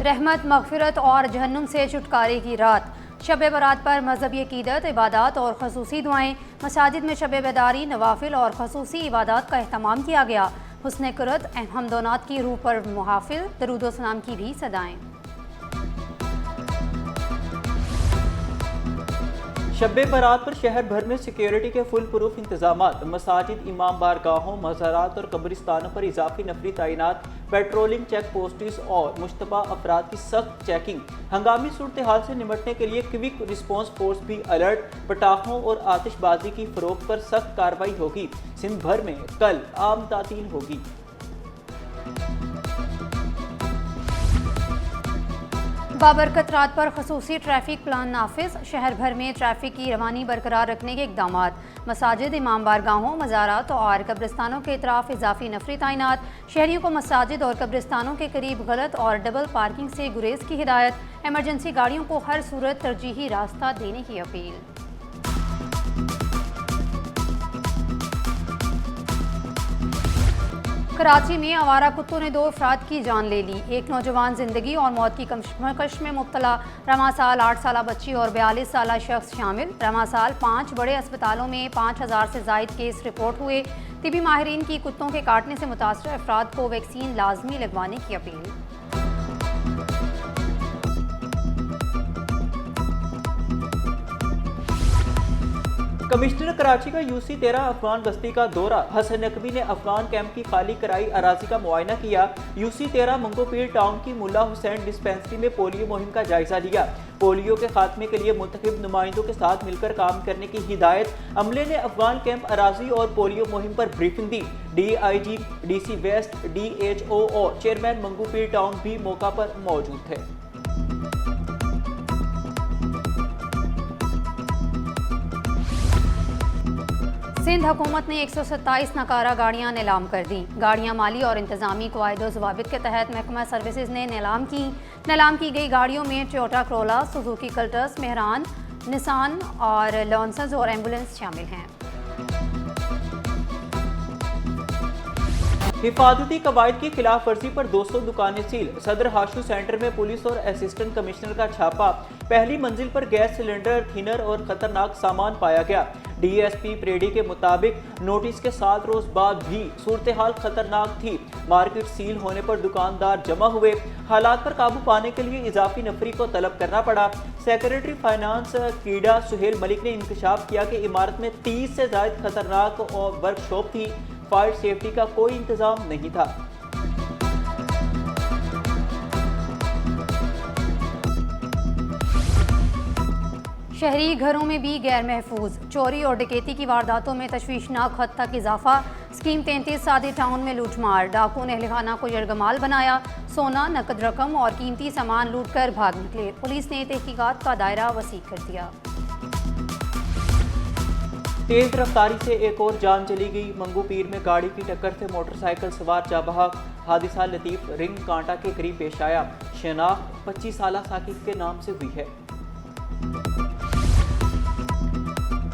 रहमत, मगफिरत और जहन्नुम से छुटकारे की रात। शब बरात पर मजहबी अकीदत, इबादत और खसूसी दुआएं। मसाजिद में शब बेदारी, नवाफिल और खसूसी इबादत का अहतमाम किया गया। हुस्न कुरत, हमदोनात की रूह पर मुहाफिल, दरूद सलाम की भी सदाएं। शब बरात पर शहर भर में सिक्योरिटी के फुल प्रूफ इंतजामात। मसाजिद, इमाम बारगाहों, मज़ारात और कब्रिस्तानों पर इजाफी नफरी तैनात, पेट्रोलिंग, चेक पोस्टिस और मुश्तबा अफराद की सख्त चेकिंग। हंगामी सूरत हाल से निपटने के लिए क्विक रिस्पॉन्स फोर्स भी अलर्ट। पटाखों और आतिशबाजी की फरोख्त पर सख्त कार्रवाई होगी। सिंध भर में कल आम तातील होगी। बाबरकत रात पर खसूसी ट्रैफिक प्लान नाफिज। शहर भर में ट्रैफिक की रवानी बरकरार रखने के इकदाम। मसाजिद, इमाम बारगाहों, मज़ारात और कब्रिस्तानों के इतराफ इजाफी नफरी तैनात। शहरियों को मसाजिद और कब्रिस्तानों के करीब गलत और डबल पार्किंग से गुरेज की हिदायत। एमरजेंसी गाड़ियों को हर सूरत तरजीही रास्ता देने की अपील। कराची में आवारा कुत्तों ने 2 अफराद की जान ले ली। एक नौजवान जिंदगी और मौत की कश्मकश में मुब्तला। रवां साल 8 साला बच्ची और 42 साला शख्स शामिल। रवां साल 5 बड़े अस्पतालों में 5000 से जायद केस रिपोर्ट हुए। तिबी माहिरीन की कुत्तों के काटने से मुतासर अफराद को वैक्सीन लाजमी लगवाने की अपील। कमिश्नर कराची का UC-13 अफगान बस्ती का दौरा। हसन नकवी ने अफगान कैंप की खाली कराई अराजी का मुआयना किया। UC-13 मंगोपीर टाउन की मुल्ला हुसैन डिस्पेंसरी में पोलियो मुहिम का जायजा लिया। पोलियो के खात्मे के लिए मुंतखब नुमाइंदों के साथ मिलकर काम करने की हिदायत। अमले ने अफगान कैंप अराजी और पोलियो मुहिम पर ब्रीफिंग दी। DIG, DC वेस्ट, DHO और चेयरमैन मंगोपीर टाउन भी मौका पर मौजूद थे। सिंध हुकूमत ने 127 नकारा गाड़ियां नीलाम कर दी। गाड़ियां माली और इंतजामी कायदो ज़वाबित के तहत महकमा सर्विसेज ने नीलाम की। नीलाम की गई गाड़ियों में Toyota Corolla, Suzuki Cultus, Mehran, Nissan और लॉन्सर्स और एम्बुलेंस शामिल हैं। हिफाजती कवायद की खिलाफ वर्जी पर 200 दुकानें सील। सदर हाशू सेंटर में पुलिस और असिस्टेंट कमिश्नर का छापा। पहली मंजिल पर गैस सिलेंडर, थिनर और खतरनाक सामान पाया गया। DSP प्रेडी के मुताबिक नोटिस के 7 रोज बाद भी सूरत हाल खतरनाक थी। मार्केट सील होने पर दुकानदार जमा हुए। हालात पर काबू पाने के लिए इजाफी नफरी को तलब करना पड़ा। सेक्रेटरी फाइनेंस कीड़ा सुहेल मलिक ने इंकशाफ किया कि इमारत में 30 से ज्यादा खतरनाक और वर्कशॉप थी। फायर सेफ्टी का कोई इंतजाम नहीं था। शहरी घरों में भी गैर महफूज। चोरी और डकैती की वारदातों में तशवीशनाक हद तक इजाफा। स्कीम 33 सादी टाउन में लूटमार। डाकुओं ने अहलखाना को यरगमाल बनाया। सोना, नकद रकम और कीमती सामान लूट कर भाग निकले। पुलिस ने तहकीकात का दायरा वसी कर दिया। तेज रफ्तारी से एक और जान चली गई। मंगोपीर में गाड़ी की टक्कर से मोटरसाइकिल सवार जा बहक। हादसा लतीफ रिंग कांटा के करीब पेश आया। शनाख्त 25 साला साकिब के नाम से हुई है।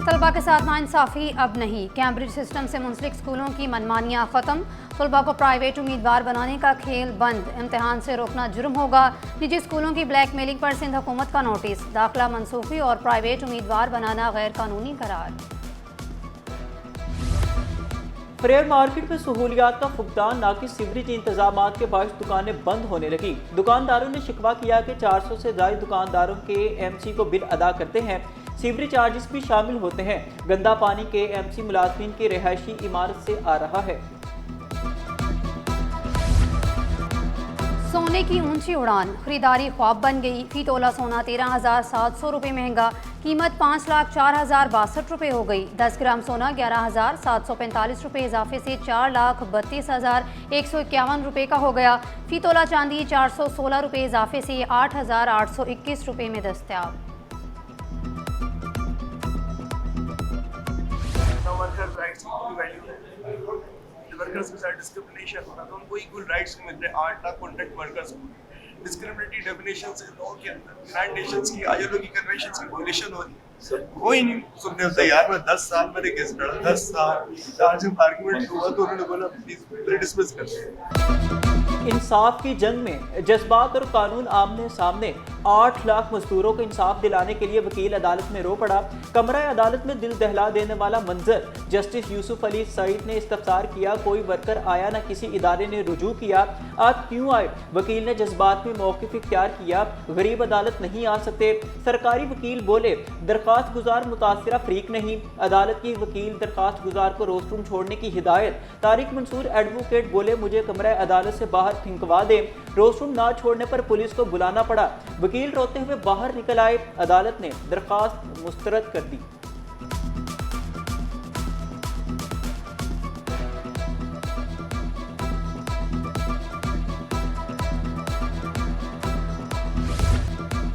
तलबा के साथ नाइंसाफी अब नहीं। कैम्ब्रिज सिस्टम से मुंसलिक स्कूलों की मनमानियाँ ख़त्म। तलबा को प्राइवेट उम्मीदवार बनाने का खेल बंद। इम्तिहान से रोकना जुर्म होगा। निजी स्कूलों की ब्लैकमेलिंग पर सिंध हुकूमत का नोटिस। दाखिला मनसूखी और प्राइवेट उम्मीदवार बनाना गैर कानूनी करार। फ्रेयर मार्केट में सहूलियात का फुकदान, नाकिस सीवरेज इंतजाम के बायस दुकानें बंद होने लगी। दुकानदारों ने शिकवा किया कि 400 से ज्यादा दुकानदारों के MC को बिल अदा करते हैं। सीवरेज चार्जेस भी शामिल होते हैं। गंदा पानी के MC मुलाजमीन की रिहायशी इमारत से आ रहा है। सोने की ऊंची उड़ान, खरीदारी ख्वाब बन गई। फी तोला सोना 13,700 रुपये महंगा। कीमत 5,04,062 रुपये हो गई। 10 ग्राम सोना 11,745 रुपये इजाफे से 4,32,151 रुपये का हो गया। फी तोला चांदी 416 रुपये इजाफे से 8,821 रुपये में दस्तयाब। वर्कर्स के साथ डिस्क्रिमिनेशन होता है तो उनको इक्वल राइट्स मिलते हैं। 8 लाख कॉन्ट्रैक्ट वर्कर्स को डिस्क्रिमिनेटरी डेफिनेशन से लॉ के अंदर यूनाइटेड नेशंस की ILO की कन्वेंशंस की वायलेशन हो रही है। सर कोई नहीं सुनने होता यार। मैं 10 साल मेरे केस लड़ा, 10 साल। आज जब आर्गुमेंट हुआ तो उन्होंने बोला प्लीज डिसमिस कर दे। इंसाफ की जंग में जज्बात और कानून आमने सामने। 8 लाख मजदूरों को इंसाफ दिलाने के लिए वकील अदालत में रो पड़ा। कमरा अदालत में दिल दहला देने वाला मंजर। जस्टिस यूसुफ अली सईद ने इस्तफसार किया, कोई वर्कर आया ना किसी इदारे ने रुजू किया, आप क्यों आए? वकील ने जज्बात में मौक़िफ़ इख्तियार किया, गरीब अदालत नहीं आ सकते। सरकारी वकील बोले, दरख्वास्त गुजार मुतासिरा फरीक नहीं। अदालत की वकील दरख्वास्त गुजार को रोस्टरूम छोड़ने की हिदायत। तारिक मंसूर एडवोकेट बोले, मुझे कमरा अदालत से बाहर फिंकवा दे। रोस्टरूम ना छोड़ने पर पुलिस को बुलाना पड़ा। वकील रोते हुए बाहर निकल आए। अदालत ने दरख्वास्त मुस्तरद कर दी।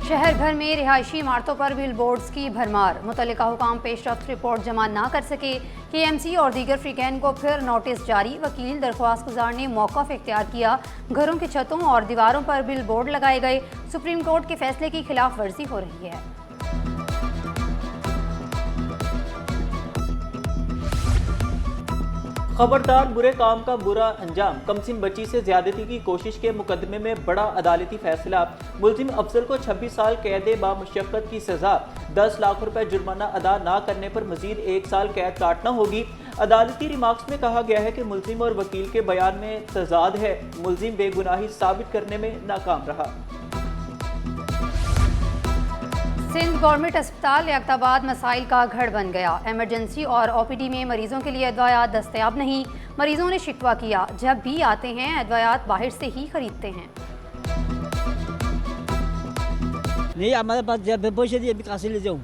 शहर भर में रिहायशी इमारतों पर बिल बोर्ड्स की भरमार। मुतल्लिका हुकाम पेशरफ्त रिपोर्ट जमा ना कर सके। KMC और दीगर फ्रीकैन को फिर नोटिस जारी। वकील दरख्वास्त गुजार ने मौक़िफ़ इख्तियार किया। घरों की छतों और दीवारों पर बिल बोर्ड लगाए गए। सुप्रीम कोर्ट के फैसले की खिलाफ वर्जी हो रही है। खबरदार, बुरे काम का बुरा अंजाम। कमसिन बच्ची से ज्यादती की कोशिश के मुकदमे में बड़ा अदालती फैसला। मुलजिम अफजल को 26 साल कैद बामुशक्कत की सजा। 10 लाख रुपए जुर्माना अदा ना करने पर मजीद 1 साल कैद काटना होगी। अदालती रिमार्क्स में कहा गया है कि मुलजिम और वकील के बयान में तजाद है। मुलजिम बेगुनाही साबित करने में नाकाम रहा। सिंध गवर्नमेंट अस्पताल याकताबाद मसाइल का घर बन गया। एमरजेंसी और OPD में मरीजों के लिए अद्वयात दस्तयाब नहीं। मरीजों ने शिकवा किया, जब भी आते हैं अद्वयात बाहर से ही खरीदते हैं। नहीं, हमारे पास जब पैसे दिए कहाँ से ले जाऊँ?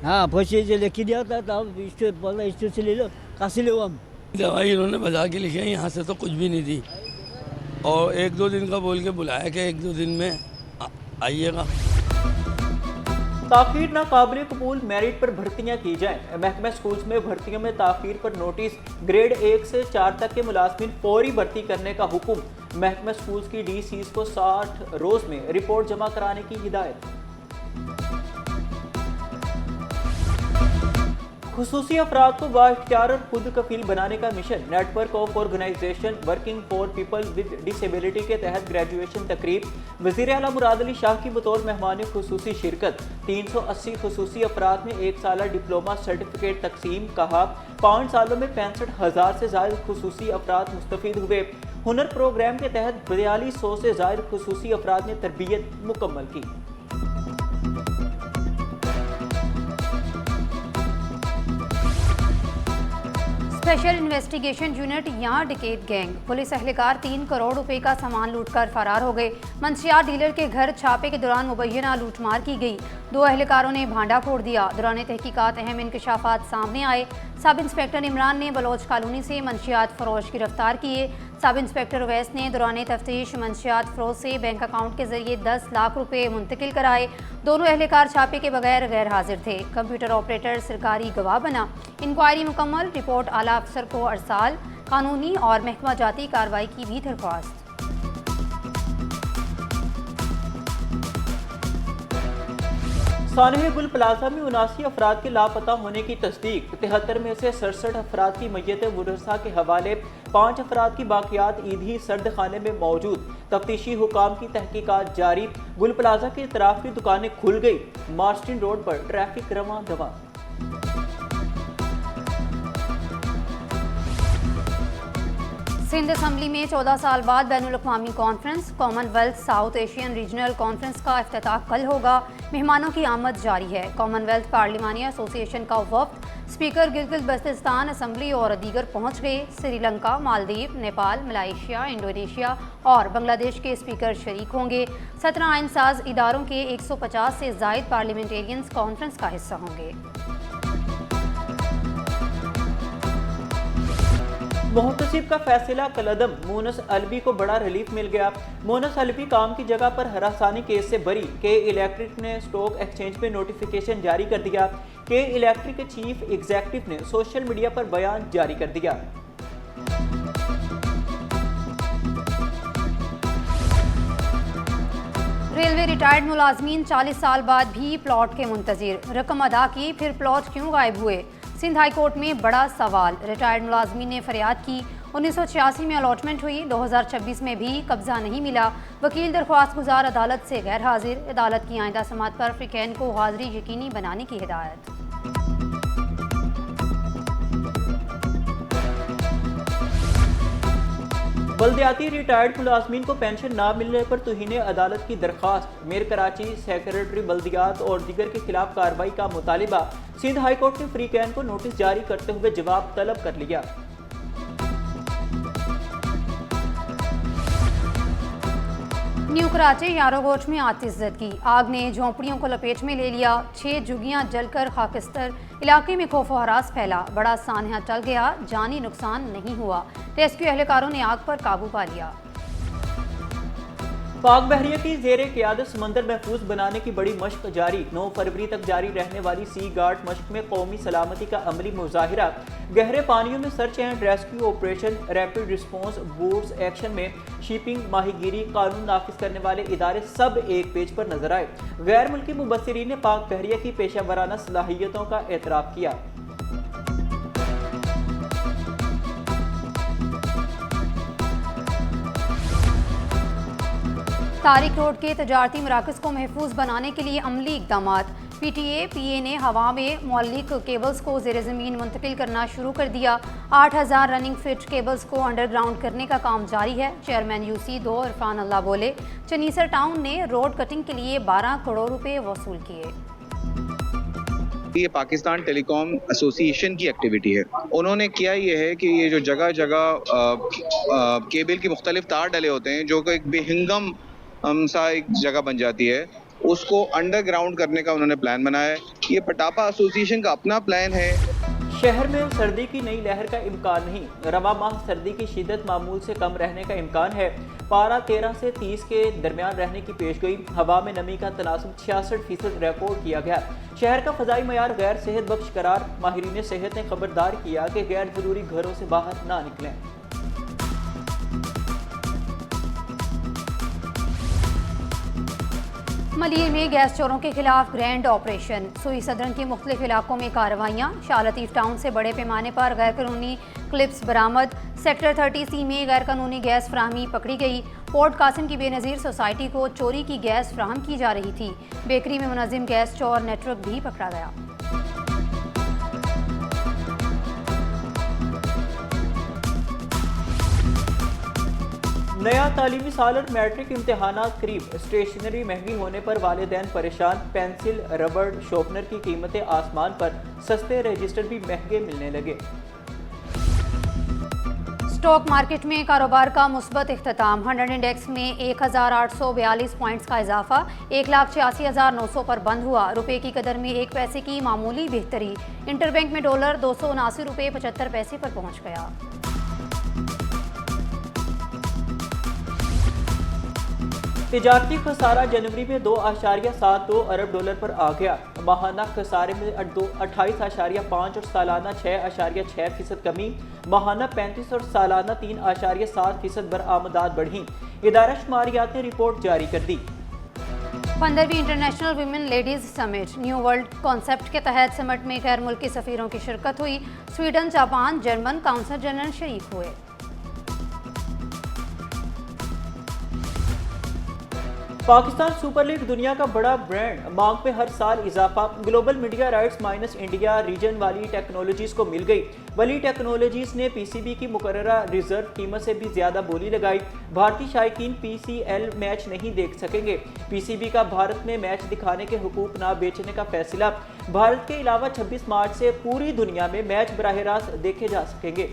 हाँ, पैसे जो लेके दिया था तब बोला स्टोर से ले लो, कहाँ से ले हम? दवाई इन्होंने बता के लिखी है, यहाँ से तो कुछ भी नहीं दी और 1-2 दिन का बोल के बुलाया कि 1-2 दिन में आइएगा। ताखीर नाकाबिल कबूल मेरिट पर भर्तियां की जाएं। महकमा स्कूल्स में भर्तियों में ताखीर पर नोटिस। ग्रेड 1 से 4 तक के मुलाजमीन फौरी भर्ती करने का हुक्म। महकमा स्कूल्स की DCs को 60 रोज में रिपोर्ट जमा कराने की हिदायत। खुसूसी अफराद को बाइख्तियार और खुद कफील बनाने का मिशन। Network of organisation working for people with disability के तहत ग्रेजुएशन तकरीब। वज़ीर आला मुराद अली शाह की बतौर मेहमान खुसूसी शिरकत। 380 खुसूसी अफराद में 1 साला डिप्लोमा सर्टिफिकेट तकसीम। कहा, 5 सालों में 65,000 से ज़ायद खुसूसी अफराद मुस्तफीद हुए। हुनर प्रोग्राम के तहत 4200 से ज़ायद खुसूसी अफराद ने तरबियत मुकम्मल की। स्पेशल इन्वेस्टिगेशन यूनिट या डकैत गैंग। पुलिस एहलकार 3 करोड़ रुपए का सामान लूटकर फरार हो गए। मंशियात डीलर के घर छापे के दौरान मुबैना लूटमार की गई। 2 एहलकारों ने भांडा फोड़ दिया। दौरान तहकीकात अहम इंकशाफात सामने आए। सब इंस्पेक्टर इमरान ने बलोच कॉलोनी से मंशियात फरोश गिरफ्तार किए। सब इंस्पेक्टर अवैस ने दौरान तफ्तीश मंशियात फरोश से बैंक अकाउंट के जरिए 10 लाख रुपए मुंतकिल कराए। दोनों एहलकार छापे के बगैर गैर हाजिर थे। कंप्यूटर ऑपरेटर सरकारी गवाह बना। इंक्वायरी मुकम्मल। रिपोर्ट आला अफसर को अरसाल। कानूनी और महकमा जाती कार्रवाई की भी दरख्वास्त। सानह गुल प्लाजा में 79 अफराद के लापता होने की तस्दीक। 73 में से 67 अफराद की मैयत मुरसा के हवाले। 5 अफराद की बाकियात ईदी सर्द खाने में मौजूद। तफ्तीशी हुकाम की तहकीकात जारी। गुल प्लाजा की इतराफ की दुकानें खुल गई। मार्स्टिन रोड पर ट्रैफिक रवां दवा। सिंध असम्बली में 14 साल बाद बैनुल-अक़वामी conference. Commonwealth South Asian regional conference का इफ्तिताह कल होगा। मेहमानों की आमद जारी है। कॉमनवेल्थ पार्लिमानी एसोसिएशन का वफ्द स्पीकर गिलगित बल्तिस्तान असम्बली और दीगर पहुंच गए। श्रीलंका, मालदीव, नेपाल, मलाइशिया, इंडोनेशिया और बांग्लादेश के स्पीकर शरीक होंगे। 17 आइनसाज इदारों के 150 से ज़ायद पार्लियामेंटेरियंस कॉन्फ्रेंस का हिस्सा होंगे। मोहतसिब का फैसला कलदम। मोनस अलवी को बड़ा रिलीफ मिल गया। मोनस अलवी काम की जगह पर हरासानी केस से बरी। के इलेक्ट्रिक ने स्टॉक एक्सचेंज में नोटिफिकेशन जारी कर दिया। के इलेक्ट्रिक के चीफ एग्जीक्यूटिव ने सोशल मीडिया पर बयान जारी कर दिया। रेलवे रिटायर्ड मुलाजमीन 40 साल बाद भी प्लॉट के मुंतजिर, रकम अदा की फिर प्लॉट क्यों गायब हुए? सिंध हाई कोर्ट में बड़ा सवाल। रिटायर्ड मुलाजमीन ने फरियाद की, 1986 में अलॉटमेंट हुई, 2026 में भी कब्जा नहीं मिला। वकील दरख्वास्त गुजार अदालत से गैर हाजिर। अदालत की आइंदा समाअत पर फ्रीकैन को हाजिरी यकीनी बनाने की हिदायत। बल्दियाती रिटायर्ड मुलाजमीन को पेंशन ना मिलने पर तौहीन अदालत की दरख्वास्त। मेयर कराची, सेक्रेटरी बल्दियात और दीगर के खिलाफ कार्रवाई का मुतालिबा। सिंध हाई कोर्ट ने फ्रीकैन को नोटिस जारी करते हुए जवाब तलब कर लिया। न्यू कराची यारोगोच में आतिशज़दगी, आग ने झोंपड़ियों को लपेट में ले लिया। 6 झुग्गियां जलकर खाकिस्तर, इलाके में खौफ व हरास फैला। बड़ा सानहा टल गया, जानी नुकसान नहीं हुआ। रेस्क्यू एहलकारों ने आग पर काबू पा लिया। पाक बहरिया की ज़ेरे क़यादत समंदर महफूज बनाने की बड़ी मश्क जारी। 9 फरवरी तक जारी रहने वाली सी गार्ड मश्क में कौमी सलामती का अमली मुजाहिरा। गहरे पानियों में search and rescue operation, rapid response boats action में शिपिंग, माहीगीरी, कानून नाफिज करने वाले इदारे सब एक पेज पर नजर आए। गैर मुल्की मुबस्सिरीन ने पाक बहरिया की पेशा वराना सलाहियतों का एतराफ़ किया। तारिक रोड के तजारती मराकज़ को महफूज बनाने के लिए अमली इकदाम। PTA-PA ने हवा में मौलिक केबल्स को ज़ेर ज़मीन मुंतकिल करना शुरू कर दिया। 8000 रनिंग फिट केबल्स को अंडरग्राउंड करने का काम जारी है। चेयरमैन UC2 इरफान अल्लाह बोले, चनीसर टाउन ने रोड कटिंग के लिए 12 करोड़ रुपए वसूल किए। ये पाकिस्तान टेलीकॉम एसोसिएशन की एक्टिविटी है। उन्होंने किया ये है कि ये जो जगह जगह केबल की मुख्तलिफ तार डले होते हैं, जो कि एक बेहंगम सा एक जगह बन जाती है, उसको अंडरग्राउंड करने का उन्होंने प्लान बनाया है। ये पटापा एसोसिएशन का अपना प्लान है। शहर में सर्दी की नई लहर का इम्कान नहीं। रवा माह सर्दी की शिद्दत मामूल से कम रहने का इम्कान है। पारा 13 से 30 के दरमियान रहने की पेशगोई। हवा में नमी का तनासुब 66% रिकॉर्ड किया गया। शहर का फ़ज़ाई मयार गैर सेहत बख्श करार। माहिरीन सेहत ने खबरदार किया कि गैर ज़रूरी घरों से बाहर ना निकलें। मलीर में गैस चोरों के खिलाफ ग्रैंड ऑपरेशन। सुई सदरन के मुख्तलिफ इलाकों में कार्रवाइयाँ। शाह लतीफ़ टाउन से बड़े पैमाने पर गैर कानूनी क्लिप्स बरामद। सेक्टर 30C में गैर कानूनी गैस फ्राहमी पकड़ी गई। पोर्ट कासिम की बेनज़ीर सोसाइटी को चोरी की गैस फ्राहम की जा रही थी। बेकरी में मुनज़्ज़म गैस चोर नेटवर्क भी पकड़ा गया। नया तालीमी साल और मैट्रिक इम्तहानात करीब। स्टेशनरी महंगी होने पर वालिदैन परेशान। पेंसिल, रबड़, शॉर्पनर की कीमतें आसमान पर। सस्ते रजिस्टर भी महंगे मिलने लगे। स्टॉक मार्केट में कारोबार का मुस्बत इख्तिताम। 100 इंडेक्स में 1842 पॉइंट्स का इजाफा। 1,86,900 पर बंद हुआ। रुपए की कदर में 1 पैसे की मामूली बेहतरी। इंटरबैंक में डॉलर 279 रुपये 75 पैसे पर पहुंच गया। तिजारती खसारा जनवरी में 2.72 अरब डॉलर पर आ गया। माहाना खसारे में 28.5 और सालाना 6.6% कमी। माहाना 35 और सालाना 3.7% बरामदात बढ़ी। इदारा शुमारियात ने रिपोर्ट जारी कर दी। 15वीं international women ladies summit new world concept के तहत समिट में गैर मुल्की सफ़ीरों की शिरकत हुई। Sweden, Japan, German counsel general शरीक हुए। पाकिस्तान सुपर लीग दुनिया का बड़ा ब्रांड। मांग पे हर साल इजाफा। Global media rights minus India region वाली टेक्नोलॉजीज को मिल गई। वली टेक्नोलॉजीज ने PCB की मुकर्ररा रिजर्व कीमत से भी ज्यादा बोली लगाई। भारतीय शायकीन PCL मैच नहीं देख सकेंगे। PCB का भारत में मैच दिखाने के हुकूक ना बेचने का फैसला। भारत के अलावा 26 मार्च से पूरी दुनिया में मैच बराह रास्त देखे जा सकेंगे।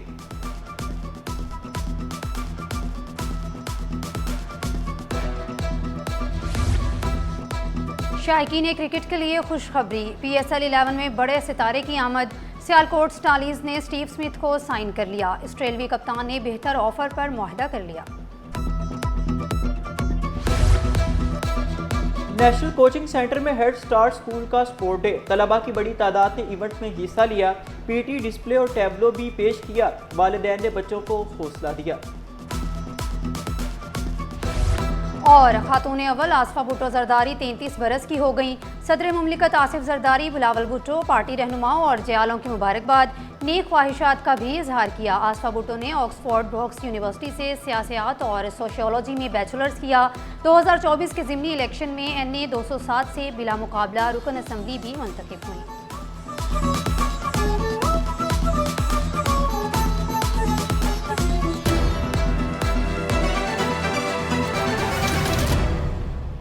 शायकीन क्रिकेट के लिए खुशखबरी। PSL 11 में बड़े सितारे की आमद। सियालकोट स्टार्लीज ने स्टीव स्मिथ को साइन कर लिया। ऑस्ट्रेलवी कप्तान ने बेहतर ऑफर पर मुआहदा कर लिया। नेशनल कोचिंग सेंटर में हेड स्टार्ट स्कूल का स्पोर्ट डे। तलबा की बड़ी तादाद ने इवेंट में हिस्सा लिया। PT डिस्प्ले और टैबलो भी पेश किया। वालिदैन ने बच्चों को हौसला दिया। और खातून अव्वल आसफा भुट्टो जरदारी 33 बरस की हो गई। सदर मुमलिकत आसिफ जरदारी बिलावल भुट्टो पार्टी रहनुमाओं और जयालों की मुबारकबाद नेक ख्वाहिशात का भी इजहार किया। आसफा भुट्टो ने ऑक्सफोर्ड ब्रोक्स यूनिवर्सिटी से सियासत और सोशियोलॉजी में बैचलर्स किया। 2024 के ज़िमनी इलेक्शन में NA 207 से बिला मुकाबला रुकन असम्बली भी मुंतखब हुई।